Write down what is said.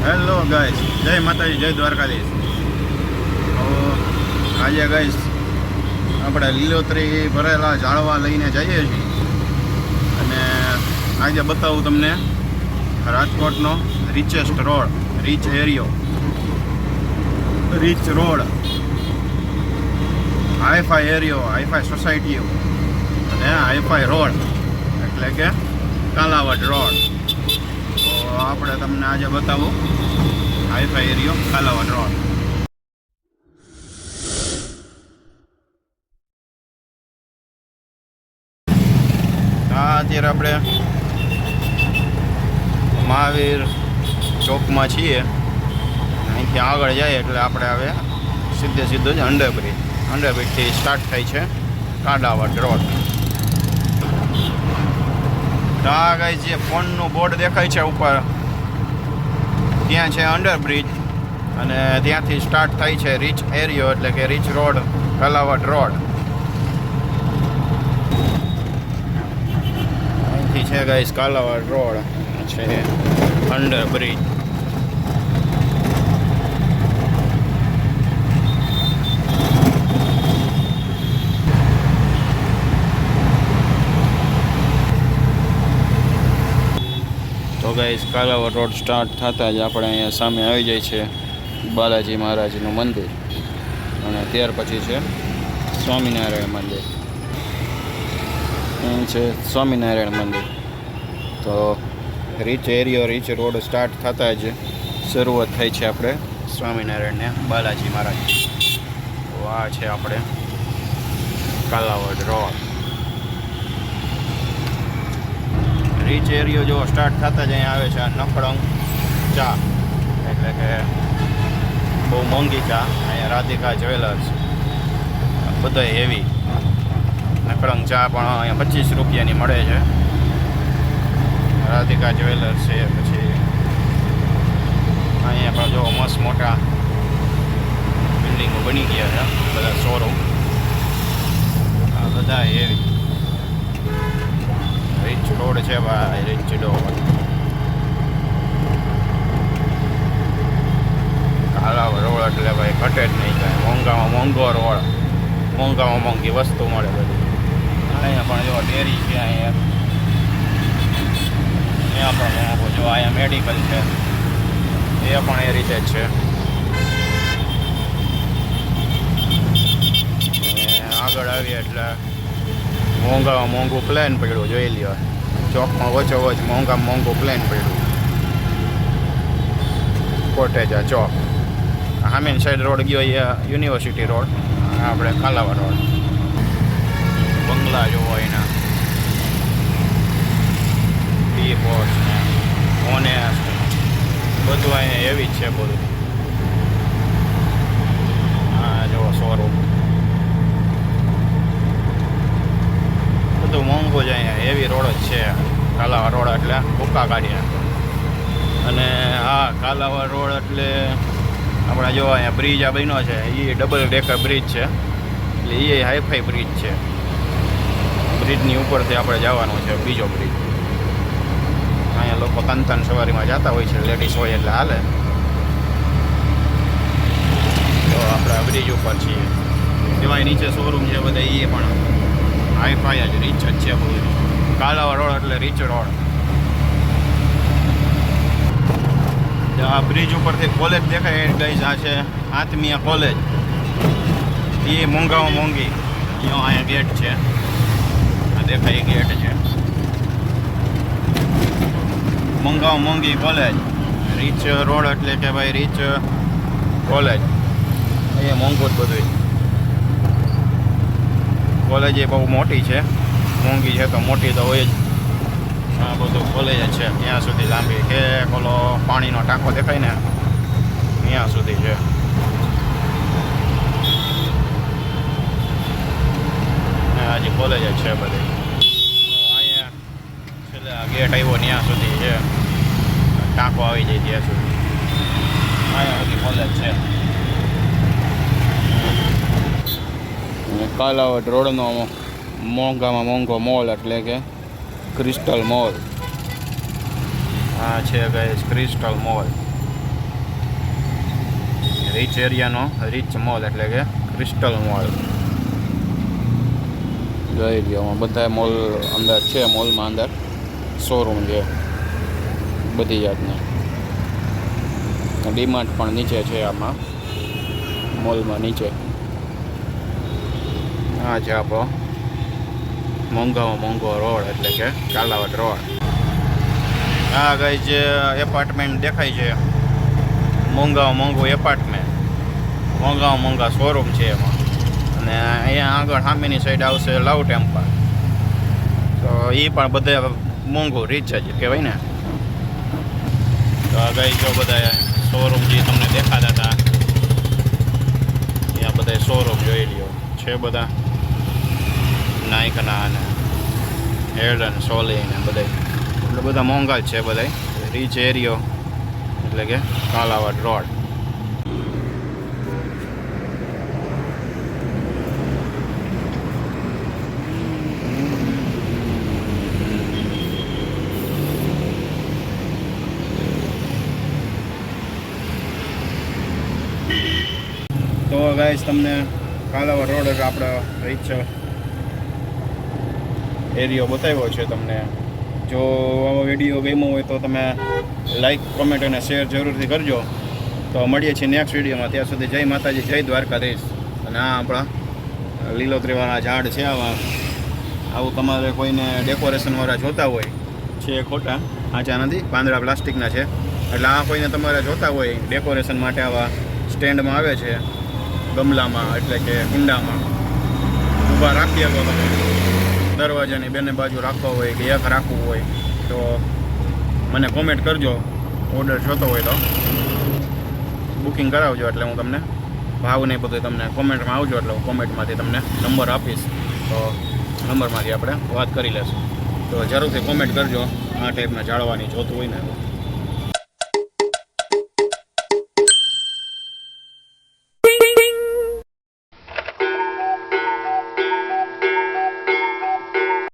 Hello guys, જય માતાજી, જય દ્વારકાધીશ. તો આજે ગાઈસ આપણે લીલોતરી ભરેલા ઝાડવા લઈને જઈએ છીએ અને આજે બતાવું તમને રાજકોટનો રીચેસ્ટ રોડ, રીચ એરિયો, રીચ રોડ, હાઈફાઈ એરિયો, હાઈફાઈ સોસાયટીઓ અને હાઈફાઈ રોડ એટલે કે કાલાવડ રોડ. તો આપણે તમને આજે બતાવું હાઈફાઈ એરિયો કાલાવડ રોડ. અત્યારે આપણે મહાવીર ચોકમાં છીએ. અહીંથી આગળ જઈએ એટલે આપણે હવે સીધું જ અંડરબ્રિજથી સ્ટાર્ટ થાય છે કાલાવડ રોડ. આ ગાઈસ જે ફોનનું બોર્ડ દેખાય છે ઉપર, ત્યાં છે અંડરબ્રિજ અને ત્યાંથી સ્ટાર્ટ થાય છે રીચ એરિયો એટલે કે રીચ રોડ, કાલાવડ રોડ. અહીંથી છે ગાઈસ કાલાવડ રોડ, છે અંડરબ્રિજ. તો ગાઈસ કાલાવડ રોડ સ્ટાર્ટ થતાં જ આપણે અહીંયા સામે આવી જાય છે બાલાજી મહારાજનું મંદિર અને ત્યાર પછી છે સ્વામિનારાયણ મંદિર. અહીં છે સ્વામિનારાયણ મંદિર. તો રીચ એરિયો, રીચ રોડ સ્ટાર્ટ થતાં જ શરૂઆત થઈ છે આપણે સ્વામિનારાયણને બાલાજી મહારાજ. તો આ છે આપણે કાલાવડ રોડ. રીચ એરિયો જો સ્ટાર્ટ થતાં જ અહીંયા આવે છે નખડંગ ચા, એટલે કે બહુ મોંઘી ચા. અહીંયા રાધિકા જ્વેલર્સ, બધા હેવી નખડંગ ચા પણ અહીંયા 25 રૂપિયાની મળે છે. રાધિકા જ્વેલર્સ છે. પછી અહીંયા પણ જો મસ્ત મોટા બિલ્ડિંગો બની ગયા છે, બધા શોરૂમ, આ બધા હેવી. રીચ રોડ છે ભાઈ, રીચ રોડ. કાલાવડ રોડ એટલે ભાઈ ઘટે જ નહીં કાંઈ. મોંઘામાં મોંઘો રોડ, મોંઘામાં મોંઘી વસ્તુ મળે બધી. અહીંયા પણ જો ડેરી છે, અહીંયા પણ મોંઘો. જો અહીંયા મેડિકલ છે, એ પણ એ રીતે જ છે. આગળ આવીએ એટલે મોંઘામાં મોંઘું પ્લેન પડ્યું, જોઈ લ્યો. ચોકમાં વચ્ચોવચ મોંઘામાં મોંઘું પ્લેન પડ્યું, કોટેજા ચોક. સામેની સાઈડ રોડ ગયો એ યુનિવર્સિટી રોડ, આપણે કાલાવડ રોડ. બંગલા જોવો એના, ટી પોસ્ટ ને ઓનેસ્ટ બધું અહીંયા એવી જ છે બધું. હા જો શોરૂમ બધું મોંઘું જ અહીંયા, એવી રોડ જ છે કાલાવડ રોડ એટલે ભૂકા કાઢીએ. અને હા, કાલાવડ રોડ એટલે આપણે જો અહીંયા બ્રિજ આ બન્યો છે, એ ડબલ ડેકર બ્રિજ છે, એટલે એ હાઈફાઈ બ્રિજ છે. બ્રિજની ઉપરથી આપણે જવાનું છે બીજો બ્રિજ. અહીંયા લોકો તન સવારીમાં જતા હોય છે, લેડીઝ હોય એટલે હાલે. તો આપણે આ બ્રિજ ઉપર છીએ. એમાં નીચે શોરૂમ છે બધા, એ પણ હાઈફાઈ જ, રીચ જ છે બધું. કાલાવડ રોડ એટલે રીચ રોડ. આ બ્રિજ ઉપરથી કોલેજ દેખાય ગઈ, આ છે આત્મીય કોલેજ. એ મોંઘામાં મોંઘી. અહીંયા ગેટ છે, આ દેખાય ગેટ છે. મોંઘામાં મોંઘી કોલેજ, રીચ રોડ એટલે કે ભાઈ રીચ કોલેજ. અહીંયા મોંઘું જ બધું. કોલેજ એ બહુ મોટી છે, મોંઘી છે તો મોટી તો હોય જ. આ બધું કોલેજ જ છે ત્યાં સુધી લાંબી. કે ઓલો પાણીનો ટાંકો દેખાય ને, ત્યાં સુધી છે. હજી કોલેજ જ છે બધી. અહીંયા છેલ્લે ગેટ આવ્યો ત્યાં સુધી છે, ટાંકો આવી જાય ત્યાં સુધી. અહીંયા સુધી કોલેજ છે. કાલાવડ રોડનો મોંઘામાં મોંઘો મોલ એટલે કે ક્રિસ્ટલ મોલ. આ છે ગાઈસ ક્રિસ્ટલ મોલ. રીચ એરિયાનો રીચ મોલ એટલે કે ક્રિસ્ટલ મોલ જોઈ લ્યો. બધા મોલ અંદર છે. મોલમાં અંદર શોરૂમ છે બધી જાતના. ડીમાર્ટ પણ નીચે છે આમાં મોલમાં નીચે. આ છે આપણો મોંઘો રોડ એટલે કે કાલાવડ રોડ. આ ગઈ જે એપાર્ટમેન્ટ દેખાય છે મોંઘું એપાર્ટમેન્ટ, મોંઘા શોરૂમ છે એમાં. અને અહીંયા આગળ સામેની સાઈડ આવશે લવ ટેમ્પલ. તો એ પણ બધે મોંઘું રીચ જ કહેવાય ને. તો આ ગઈ જો બધા શોરૂમ જે તમને દેખાતા હતા ત્યાં બધા શોરૂમ જોઈ લ્યો છે બધા. નાઇકના અને હેડ એન્ડ સોલી ને બધા એટલે બધા મોંઘા જ છે બધા. રીચ એરિયો એટલે કે કાલાવડ રોડ. તો ગાઈસ તમને કાલાવડ રોડ એટલે આપણે રીચ એરિયો બતાવ્યો છે તમને. જો આવો વિડીયો ગમ્યો હોય તો તમે લાઈક, કોમેન્ટ અને શેર જરૂરથી કરજો. તો મળીએ છીએ નેક્સ્ટ વિડીયોમાં. ત્યાં સુધી જય માતાજી, જય દ્વારકાધીશ. અને આ આપણા લીલોતરીવાળા ઝાડ છે. આવું તમારે કોઈને ડેકોરેશનવાળા જોતા હોય છે ખોટા આચા નથી, પાંદડા પ્લાસ્ટિકના છે. એટલે આ કોઈને તમારે જોતા હોય ડેકોરેશન માટે આવા સ્ટેન્ડમાં આવે છે ગમલામાં એટલે કે કુંડામાં ઊભા રાખી શકો તમે. દરવાજાની બંને બાજુ રાખવા હોય કે એક રાખવું હોય તો મને કોમેન્ટ કરજો. ઓર્ડર જોતો હોય તો બુકિંગ કરાવજો એટલે હું તમને ભાવ નહીં બધું તમને કોમેન્ટમાં આવજો એટલે હું કોમેન્ટમાંથી તમને નંબર આપીશ. તો નંબરમાંથી આપણે વાત કરી લેશું. તો જરૂરથી કોમેન્ટ કરજો આ ટાઈપના જાળવાની જોતું હોય ને.